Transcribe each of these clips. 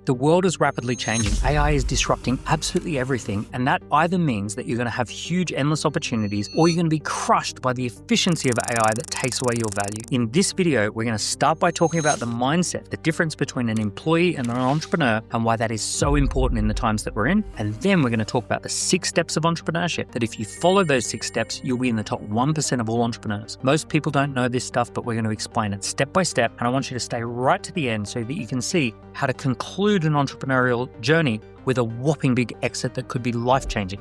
The world is rapidly changing. AI is disrupting absolutely everything, and that either means that you're going to have huge, endless opportunities, or you're going to be crushed by the efficiency of AI that takes away your value. In this video, we're going to start by talking about the mindset, the difference between an employee and an entrepreneur, and why that is so important in the times that we're in. And then we're going to talk about the 6 steps of entrepreneurship, that if you follow those 6 steps, you'll be in the top 1% of all entrepreneurs. Most people don't know this stuff, but we're going to explain it step by step, and I want you to stay right to the end so that you can see how to conclude an entrepreneurial journey with a whopping big exit that could be life-changing.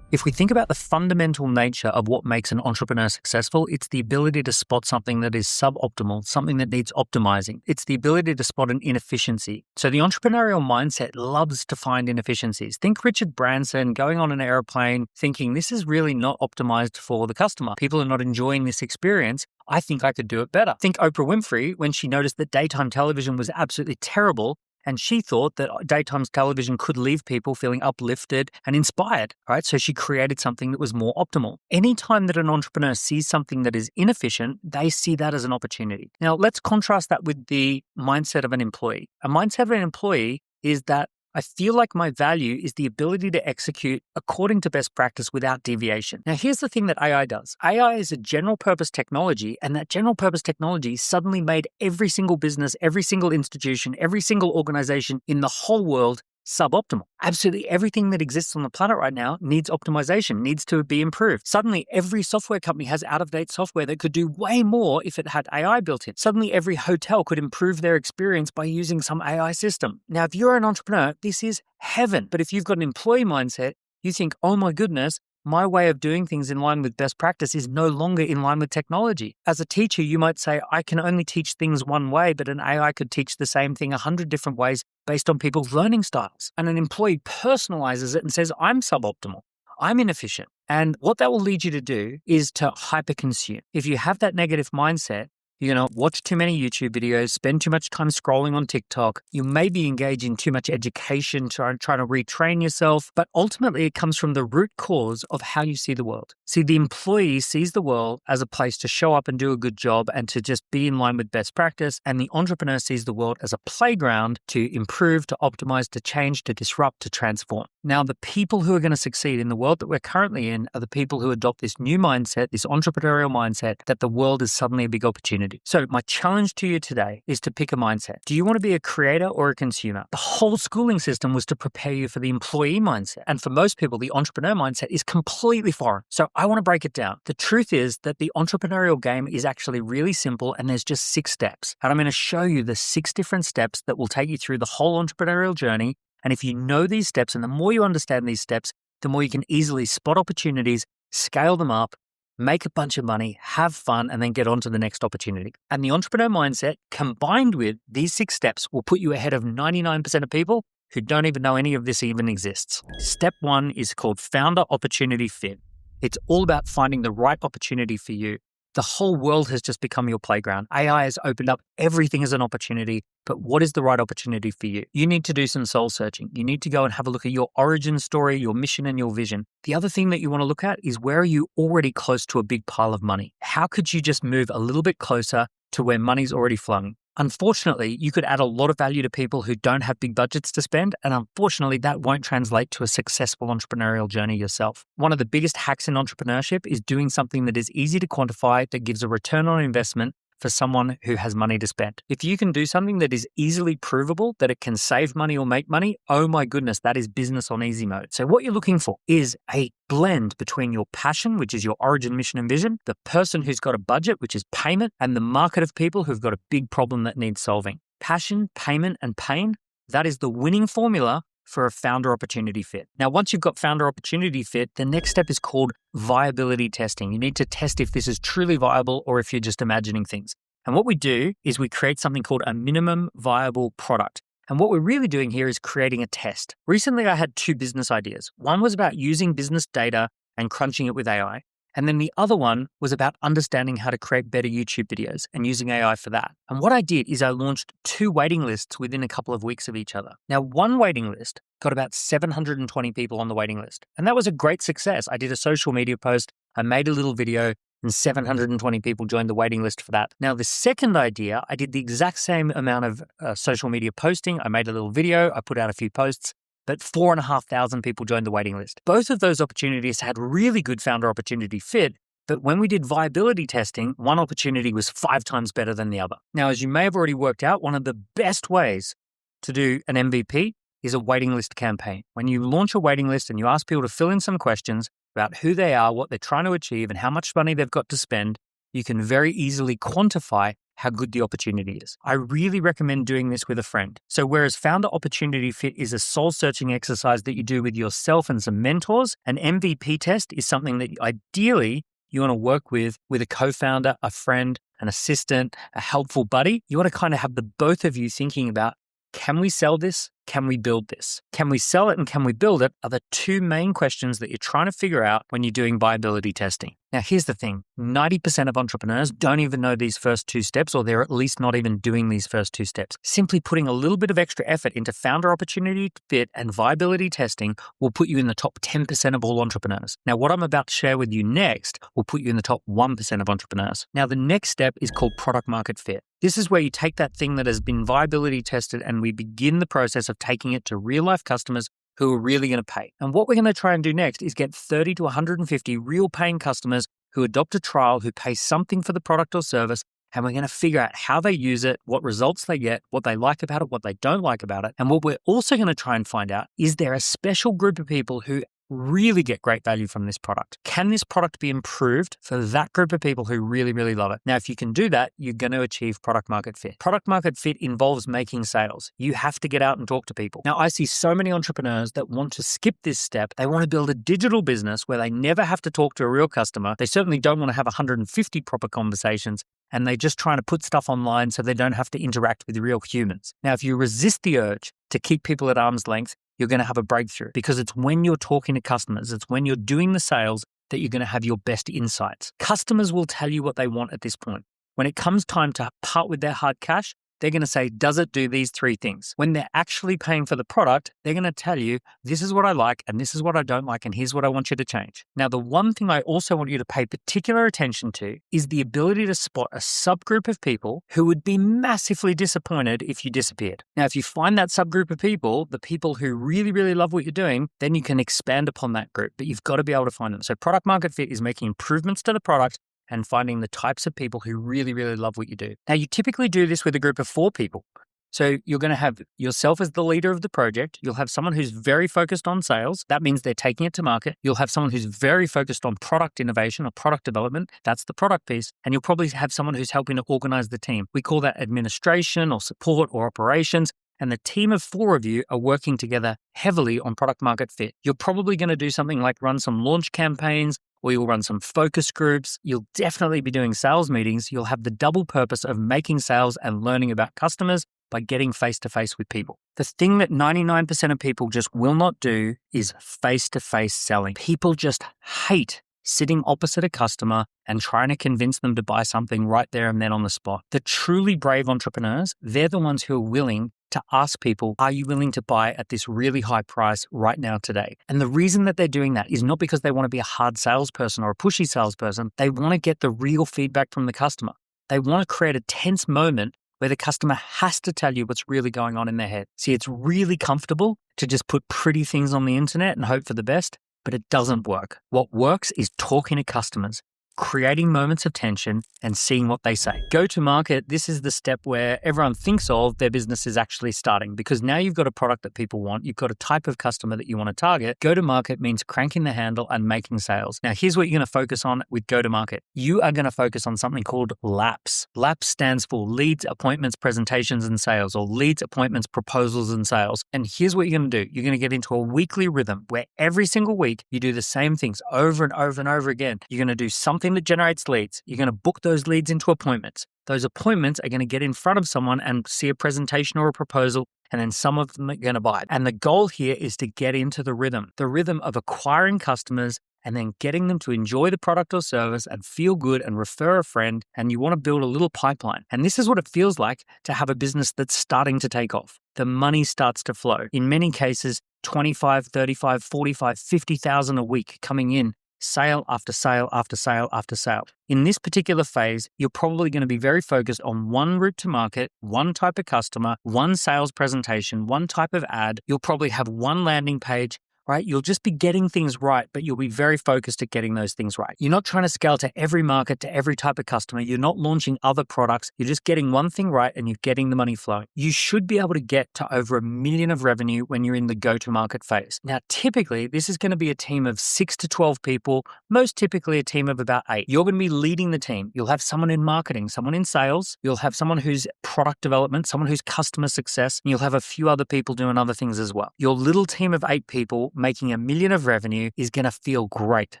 If we think about the fundamental nature of what makes an entrepreneur successful, it's the ability to spot something that is suboptimal, something that needs optimizing. It's the ability to spot an inefficiency. So the entrepreneurial mindset loves to find inefficiencies. Think Richard Branson going on an airplane thinking, this is really not optimized for the customer. People are not enjoying this experience. I think I could do it better. Think Oprah Winfrey when she noticed that daytime television was absolutely terrible, and she thought that daytime television could leave people feeling uplifted and inspired, right? So she created something that was more optimal. Anytime that an entrepreneur sees something that is inefficient, they see that as an opportunity. Now, let's contrast that with the mindset of an employee. A mindset of an employee is that I feel like my value is the ability to execute according to best practice without deviation. Now, here's the thing that AI does. AI is a general purpose technology, and that general purpose technology suddenly made every single business, every single institution, every single organization in the whole world suboptimal. Absolutely everything that exists on the planet right now needs optimization, needs to be improved. Suddenly, every software company has out-of-date software that could do way more if it had AI built in. Suddenly, every hotel could improve their experience by using some AI system. Now, if you're an entrepreneur, this is heaven. But if you've got an employee mindset, you think, oh my goodness, my way of doing things in line with best practice is no longer in line with technology. As a teacher, you might say, I can only teach things one way, but an AI could teach the same thing 100 different ways based on people's learning styles. And an employee personalizes it and says, I'm suboptimal, I'm inefficient. And what that will lead you to do is to hyperconsume. If you have that negative mindset, you're going to watch too many YouTube videos, spend too much time scrolling on TikTok. You may be engaged in too much education, trying to retrain yourself, but ultimately it comes from the root cause of how you see the world. See, the employee sees the world as a place to show up and do a good job and to just be in line with best practice, and the entrepreneur sees the world as a playground to improve, to optimize, to change, to disrupt, to transform. Now, the people who are going to succeed in the world that we're currently in are the people who adopt this new mindset, this entrepreneurial mindset, that the world is suddenly a big opportunity. So my challenge to you today is to pick a mindset. Do you want to be a creator or a consumer? The whole schooling system was to prepare you for the employee mindset. And for most people, the entrepreneur mindset is completely foreign. So I want to break it down. The truth is that the entrepreneurial game is actually really simple, and there's just 6 steps. And I'm going to show you the 6 different steps that will take you through the whole entrepreneurial journey. And if you know these steps, and the more you understand these steps, the more you can easily spot opportunities, scale them up, make a bunch of money, have fun, and then get on to the next opportunity. And the entrepreneur mindset combined with these 6 steps will put you ahead of 99% of people who don't even know any of this even exists. Step 1 is called Founder Opportunity Fit. It's all about finding the right opportunity for you. The whole world has just become your playground. AI has opened up everything as an opportunity, but what is the right opportunity for you? You need to do some soul searching. You need to go and have a look at your origin story, your mission, and your vision. The other thing that you want to look at is, where are you already close to a big pile of money? How could you just move a little bit closer to where money's already flowing? Unfortunately, you could add a lot of value to people who don't have big budgets to spend, and unfortunately, that won't translate to a successful entrepreneurial journey yourself. One of the biggest hacks in entrepreneurship is doing something that is easy to quantify, that gives a return on investment for someone who has money to spend. If you can do something that is easily provable, that it can save money or make money, oh my goodness, that is business on easy mode. So what you're looking for is a blend between your passion, which is your origin, mission, and vision, the person who's got a budget, which is payment, and the market of people who've got a big problem that needs solving. Passion, payment, and pain, that is the winning formula for a founder opportunity fit. Now, once you've got founder opportunity fit, the next step is called viability testing. You need to test if this is truly viable or if you're just imagining things. And what we do is we create something called a minimum viable product. And what we're really doing here is creating a test. Recently, I had 2 business ideas. One was about using business data and crunching it with AI. And then the other one was about understanding how to create better YouTube videos and using AI for that. And what I did is I launched 2 waiting lists within a couple of weeks of each other. Now, one waiting list got about 720 people on the waiting list. And that was a great success. I did a social media post. I made a little video. and 720 people joined the waiting list for that. Now, the second idea, I did the exact same amount of social media posting. I made a little video, I put out a few posts, but 4,500 people joined the waiting list. Both of those opportunities had really good founder opportunity fit, but when we did viability testing, one opportunity was 5 times better than the other. Now, as you may have already worked out, one of the best ways to do an MVP is a waiting list campaign. When you launch a waiting list and you ask people to fill in some questions about who they are, what they're trying to achieve, and how much money they've got to spend, you can very easily quantify how good the opportunity is. I really recommend doing this with a friend. So whereas founder opportunity fit is a soul-searching exercise that you do with yourself and some mentors, an MVP test is something that ideally you want to work with a co-founder, a friend, an assistant, a helpful buddy. You want to kind of have the both of you thinking about, can we sell this? Can we build this? Can we sell it and can we build it are the two main questions that you're trying to figure out when you're doing viability testing. Now, here's the thing. 90% of entrepreneurs don't even know these first 2 steps, or they're at least not even doing these first 2 steps. Simply putting a little bit of extra effort into founder opportunity fit and viability testing will put you in the top 10% of all entrepreneurs. Now, what I'm about to share with you next will put you in the top 1% of entrepreneurs. Now, the next step is called product market fit. This is where you take that thing that has been viability tested and we begin the process of taking it to real life customers who are really going to pay. And what we're going to try and do next is get 30 to 150 real paying customers who adopt a trial, who pay something for the product or service, and we're going to figure out how they use it, what results they get, what they like about it, what they don't like about it. And what we're also going to try and find out, is there a special group of people who really get great value from this product? Can this product be improved for that group of people who really, really love it? Now, if you can do that, you're going to achieve product market fit. Product market fit involves making sales. You have to get out and talk to people. Now, I see so many entrepreneurs that want to skip this step. They want to build a digital business where they never have to talk to a real customer. They certainly don't want to have 150 proper conversations, and they're just trying to put stuff online so they don't have to interact with real humans. Now, if you resist the urge to keep people at arm's length, you're going to have a breakthrough, because it's when you're talking to customers, it's when you're doing the sales that you're going to have your best insights. Customers will tell you what they want at this point. When it comes time to part with their hard cash, they're going to say, does it do these 3 things? When they're actually paying for the product, they're going to tell you, this is what I like and this is what I don't like and here's what I want you to change. Now, the one thing I also want you to pay particular attention to is the ability to spot a subgroup of people who would be massively disappointed if you disappeared. Now, if you find that subgroup of people, the people who really, really love what you're doing, then you can expand upon that group, but you've got to be able to find them. So product market fit is making improvements to the product and finding the types of people who really, really love what you do. Now, you typically do this with a group of 4 people. So you're going to have yourself as the leader of the project. You'll have someone who's very focused on sales. That means they're taking it to market. You'll have someone who's very focused on product innovation or product development. That's the product piece. And you'll probably have someone who's helping to organize the team. We call that administration or support or operations. And the team of 4 of you are working together heavily on product market fit. You're probably going to do something like run some launch campaigns, or you'll run some focus groups. You'll definitely be doing sales meetings. You'll have the double purpose of making sales and learning about customers by getting face-to-face with people. The thing that 99% of people just will not do is face-to-face selling. People just hate sitting opposite a customer and trying to convince them to buy something right there and then on the spot. The truly brave entrepreneurs, they're the ones who are willing to ask people, are you willing to buy at this really high price right now today? And the reason that they're doing that is not because they want to be a hard salesperson or a pushy salesperson. They want to get the real feedback from the customer. They want to create a tense moment where the customer has to tell you what's really going on in their head. See, it's really comfortable to just put pretty things on the internet and hope for the best, but it doesn't work. What works is talking to customers, creating moments of tension and seeing what they say. Go to market, this is the step where everyone thinks of their business is actually starting, because now you've got a product that people want, you've got a type of customer that you want to target. Go to market means cranking the handle and making sales. Now, here's what you're going to focus on with go to market. You are going to focus on something called LAPS. LAPS stands for leads, appointments, presentations, and sales, or leads, appointments, proposals, and sales. And here's what you're going to do. You're going to get into a weekly rhythm where every single week you do the same things over and over and over again. You're going to do something that generates leads. You're going to book those leads into appointments. Those appointments are going to get in front of someone and see a presentation or a proposal, and then some of them are going to buy it. And the goal here is to get into the rhythm of acquiring customers and then getting them to enjoy the product or service and feel good and refer a friend. And you want to build a little pipeline. And this is what it feels like to have a business that's starting to take off. The money starts to flow. In many cases, 25, 35, 45, 50,000 a week coming in sale after sale after sale after sale. In this particular phase, you're probably going to be very focused on one route to market, one type of customer, one sales presentation, one type of ad. You'll probably have one landing page, right? You'll just be getting things right, but you'll be very focused at getting those things right. You're not trying to scale to every market, to every type of customer. You're not launching other products. You're just getting one thing right and you're getting the money flowing. You should be able to get to over $1 million of revenue when you're in the go-to-market phase. Now, typically, this is going to be a team of 6 to 12 people, most typically a team of about 8. You're going to be leading the team. You'll have someone in marketing, someone in sales. You'll have someone who's product development, someone who's customer success, and you'll have a few other people doing other things as well. Your little team of 8 people making $1 million of revenue is going to feel great.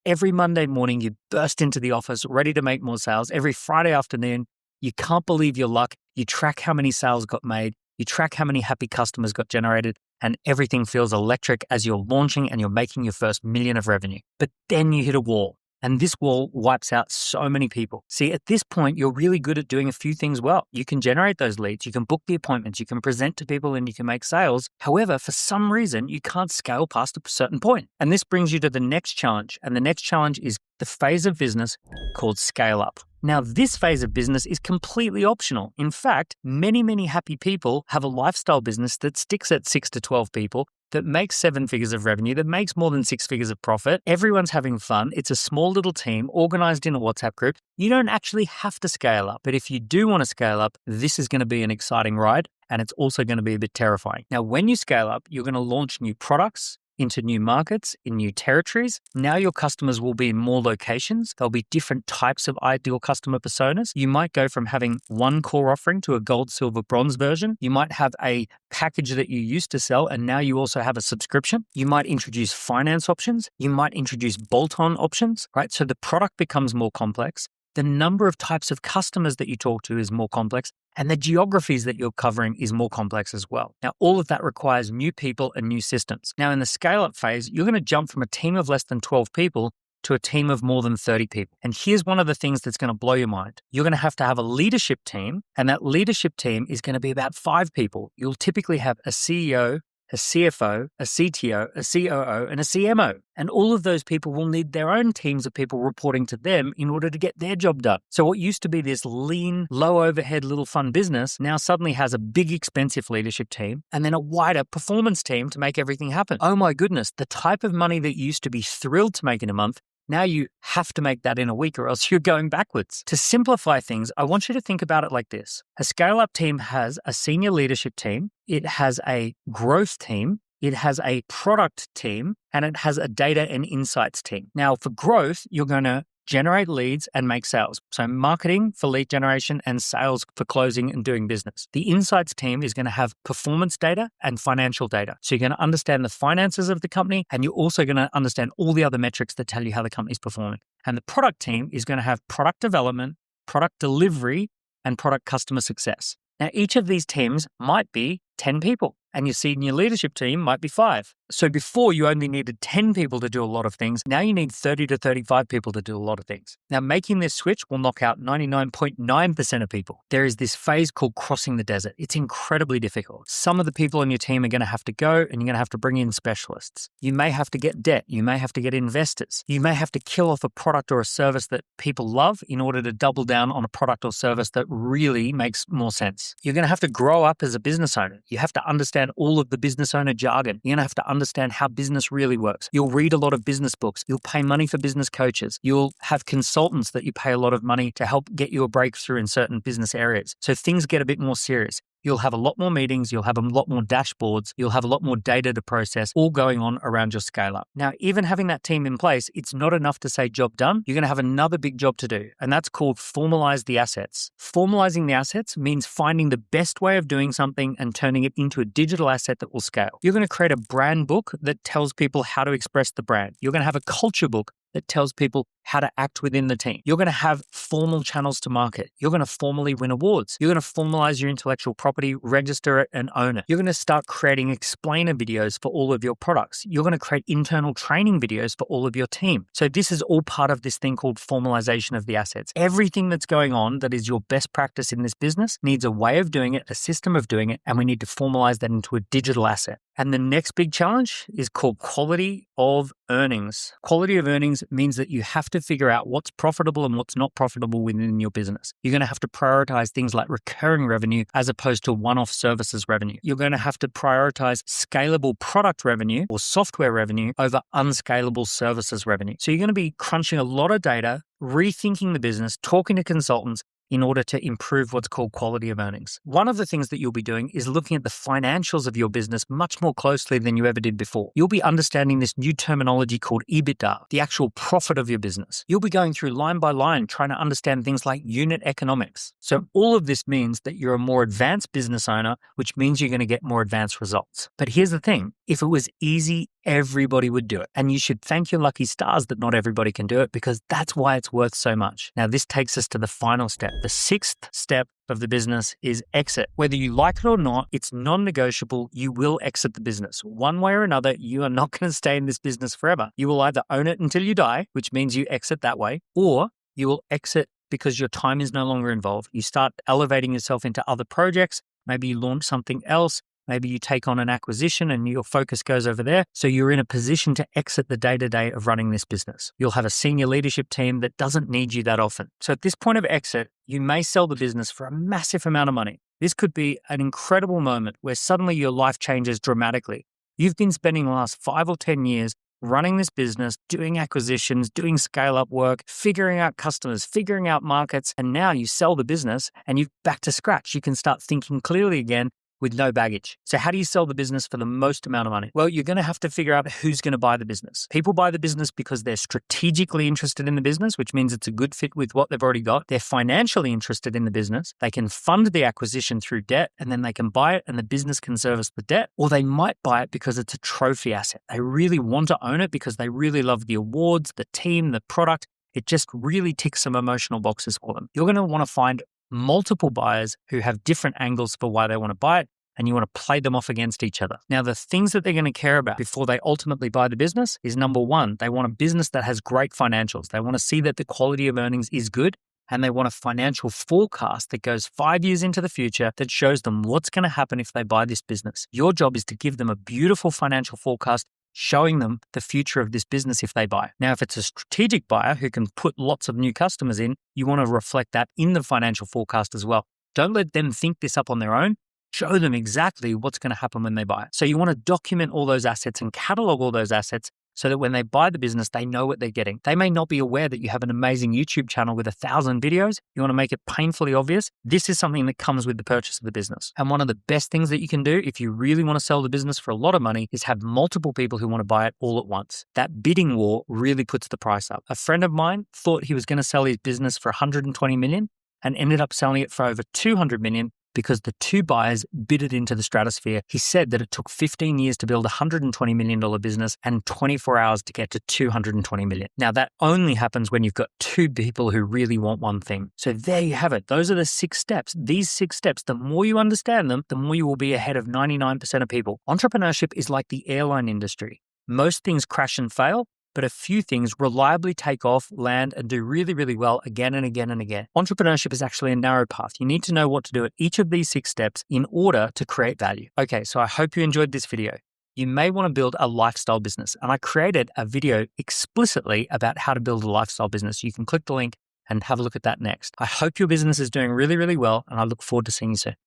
Every Monday morning, you burst into the office ready to make more sales. Every Friday afternoon, you can't believe your luck. You track how many sales got made. You track how many happy customers got generated, and everything feels electric as you're launching and you're making your first $1 million of revenue. But then you hit a wall. And this wall wipes out so many people. See, at this point, you're really good at doing a few things well. You can generate those leads, you can book the appointments, you can present to people, and you can make sales. However, for some reason, you can't scale past a certain point. And this brings you to the next challenge. And the next challenge is the phase of business called scale up. Now, this phase of business is completely optional. In fact, many happy people have a lifestyle business that sticks at 6 to 12 people, that makes 7 figures of revenue, that makes more than 6 figures of profit. Everyone's having fun. It's a small little team organized in a WhatsApp group. You don't actually have to scale up. But if you do want to scale up, this is going to be an exciting ride. And it's also going to be a bit terrifying. Now, when you scale up, you're going to launch new products into new markets, in new territories. Now your customers will be in more locations. There'll be different types of ideal customer personas. You might go from having one core offering to a gold, silver, bronze version. You might have a package that you used to sell and now you also have a subscription. You might introduce finance options. You might introduce bolt-on options, right? So the product becomes more complex. The number of types of customers that you talk to is more complex, and the geographies that you're covering is more complex as well. Now, all of that requires new people and new systems. Now, in the scale-up phase, you're going to jump from a team of less than 12 people to a team of more than 30 people. And here's one of the things that's going to blow your mind. You're going to have a leadership team, and that leadership team is going to be about 5 people. You'll typically have a CEO, a CFO, a CTO, a COO, and a CMO. And all of those people will need their own teams of people reporting to them in order to get their job done. So what used to be this lean, low overhead, little fun business now suddenly has a big, expensive leadership team and then a wider performance team to make everything happen. Oh my goodness, the type of money that you used to be thrilled to make in a month, now you have to make that in a week or else you're going backwards. To simplify things, I want you to think about it like this. A scale-up team has a senior leadership team, it has a growth team, it has a product team, and it has a data and insights team. Now, for growth, you're going to generate leads and make sales. So marketing for lead generation and sales for closing and doing business. The insights team is going to have performance data and financial data. So you're going to understand the finances of the company and you're also going to understand all the other metrics that tell you how the company's performing. And the product team is going to have product development, product delivery, and product customer success. Now, each of these teams might be 10 people and your senior leadership team might be 5. So before you only needed 10 people to do a lot of things, now you need 30 to 35 people to do a lot of things. Now, making this switch will knock out 99.9% of people. There is this phase called crossing the desert. It's incredibly difficult. Some of the people on your team are going to have to go and you're going to have to bring in specialists. You may have to get debt. You may have to get investors. You may have to kill off a product or a service that people love in order to double down on a product or service that really makes more sense. You're going to have to grow up as a business owner. You have to understand all of the business owner jargon. You're going to have to understand how business really works. You'll read a lot of business books. You'll pay money for business coaches. You'll have consultants that you pay a lot of money to help get you a breakthrough in certain business areas. So things get a bit more serious. You'll have a lot more meetings, you'll have a lot more dashboards, you'll have a lot more data to process, all going on around your scale up. Now, even having that team in place, it's not enough to say job done. You're going to have another big job to do, and that's called formalize the assets. Formalizing the assets means finding the best way of doing something and turning it into a digital asset that will scale. You're going to create a brand book that tells people how to express the brand. You're going to have a culture book that tells people how to act within the team. You're going to have formal channels to market. You're going to formally win awards. You're going to formalize your intellectual property, register it, and own it. You're going to start creating explainer videos for all of your products. You're going to create internal training videos for all of your team. So this is all part of this thing called formalization of the assets. Everything that's going on that is your best practice in this business needs a way of doing it, a system of doing it, and we need to formalize that into a digital asset. And the next big challenge is called quality of earnings. Quality of earnings means that you have to figure out what's profitable and what's not profitable within your business. You're going to have to prioritize things like recurring revenue as opposed to one-off services revenue. You're going to have to prioritize scalable product revenue or software revenue over unscalable services revenue. So you're going to be crunching a lot of data, rethinking the business, talking to consultants, in order to improve what's called quality of earnings. One of the things that you'll be doing is looking at the financials of your business much more closely than you ever did before. You'll be understanding this new terminology called EBITDA, the actual profit of your business. You'll be going through line by line, trying to understand things like unit economics. So all of this means that you're a more advanced business owner, which means you're going to get more advanced results. But here's the thing, if it was easy, everybody would do it. And you should thank your lucky stars that not everybody can do it, because that's why it's worth so much. Now, this takes us to the final step. The sixth step of the business is exit. Whether you like it or not, it's non-negotiable. You will exit the business. One way or another, you are not going to stay in this business forever. You will either own it until you die, which means you exit that way, or you will exit because your time is no longer involved. You start elevating yourself into other projects. Maybe you launch something else. Maybe you take on an acquisition and your focus goes over there. So you're in a position to exit the day-to-day of running this business. You'll have a senior leadership team that doesn't need you that often. So at this point of exit, you may sell the business for a massive amount of money. This could be an incredible moment where suddenly your life changes dramatically. You've been spending the last 5 or 10 years running this business, doing acquisitions, doing scale-up work, figuring out customers, figuring out markets, and now you sell the business and you're back to scratch. You can start thinking clearly again with no baggage. So how do you sell the business for the most amount of money? Well, you're going to have to figure out who's going to buy the business. People buy the business because they're strategically interested in the business, which means it's a good fit with what they've already got. They're financially interested in the business. They can fund the acquisition through debt, and then they can buy it and the business can service the debt. Or they might buy it because it's a trophy asset. They really want to own it because they really love the awards, the team, the product. It just really ticks some emotional boxes for them. You're going to want to find multiple buyers who have different angles for why they want to buy it, and you want to play them off against each other. Now, the things that they're going to care about before they ultimately buy the business is, number one, they want a business that has great financials. They want to see that the quality of earnings is good, and they want a financial forecast that goes 5 years into the future that shows them what's going to happen if they buy this business. Your job is to give them a beautiful financial forecast showing them the future of this business if they buy. Now, if it's a strategic buyer who can put lots of new customers in, you want to reflect that in the financial forecast as well. Don't let them think this up on their own. Show them exactly what's going to happen when they buy it. So you want to document all those assets and catalog all those assets so that when they buy the business, they know what they're getting. They may not be aware that you have an amazing YouTube channel with 1,000 videos. You want to make it painfully obvious. This is something that comes with the purchase of the business. And one of the best things that you can do if you really want to sell the business for a lot of money is have multiple people who want to buy it all at once. That bidding war really puts the price up. A friend of mine thought he was going to sell his business for 120 million and ended up selling it for over 200 million because the two buyers bid it into the stratosphere. He said that it took 15 years to build a $120 million business and 24 hours to get to 220 million. Now, that only happens when you've got two people who really want one thing. So there you have it. Those are the 6 steps. These 6 steps, the more you understand them, the more you will be ahead of 99% of people. Entrepreneurship is like the airline industry. Most things crash and fail, but a few things reliably take off, land, and do really, really well again and again and again. Entrepreneurship is actually a narrow path. You need to know what to do at each of these 6 steps in order to create value. Okay, so I hope you enjoyed this video. You may want to build a lifestyle business, and I created a video explicitly about how to build a lifestyle business. You can click the link and have a look at that next. I hope your business is doing really, really well, and I look forward to seeing you soon.